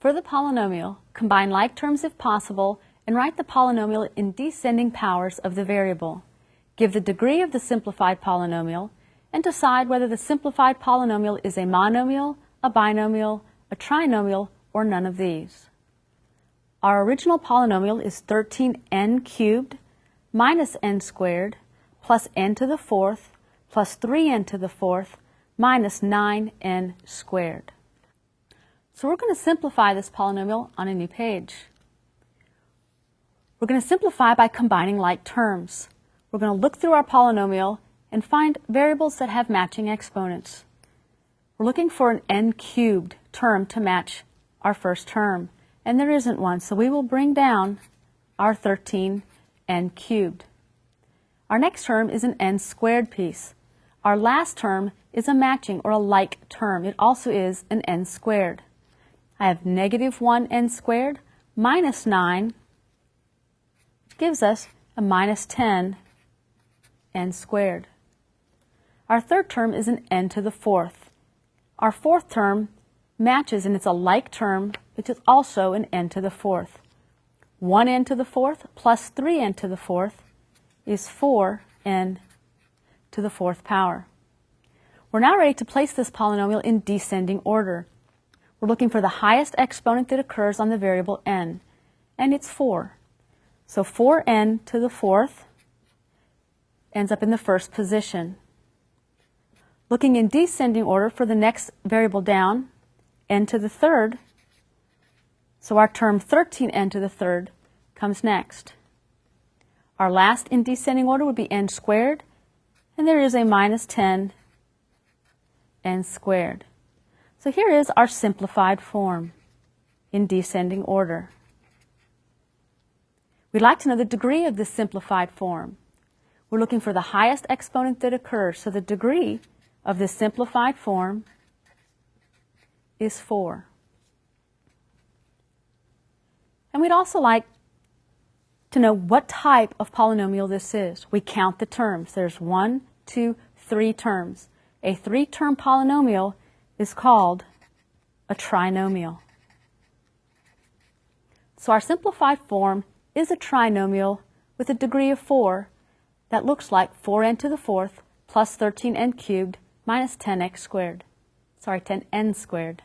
For the polynomial, combine like terms if possible and write the polynomial in descending powers of the variable. Give the degree of the simplified polynomial and decide whether the simplified polynomial is a monomial, a binomial, a trinomial, or none of these. Our original polynomial is 13n cubed minus n squared plus n to the fourth plus 3n to the fourth minus 9n squared. So we're going to simplify this polynomial on a new page. We're going to simplify by combining like terms. We're going to look through our polynomial and find variables that have matching exponents. We're looking for an n cubed term to match our first term, and there isn't one, so we will bring down our 13n cubed. Our next term is an n squared piece. Our last term is a matching or a like term. It also is an n squared. I have negative 1n squared minus 9 gives us a minus 10n squared. Our third term is an n to the fourth. Our fourth term matches, and it's a like term, which is also an n to the fourth. 1n to the fourth plus 3n to the fourth is 4n to the fourth power. We're now ready to place this polynomial in descending order. We're looking for the highest exponent that occurs on the variable n, and it's 4. So 4n to the fourth ends up in the first position. Looking in descending order for the next variable down, n to the third, so our term 13n to the third comes next. Our last in descending order would be n squared, and there is a minus 10n squared. So here is our simplified form in descending order. We'd like to know the degree of this simplified form. We're looking for the highest exponent that occurs, so the degree of this simplified form is 4. And we'd also like to know what type of polynomial this is. We count the terms. There's 1, 2, 3 terms. A 3-term polynomial is called a trinomial. So our simplified form is a trinomial with a degree of 4 that looks like 4n to the fourth plus 13n cubed minus 10x squared. Sorry, 10n squared.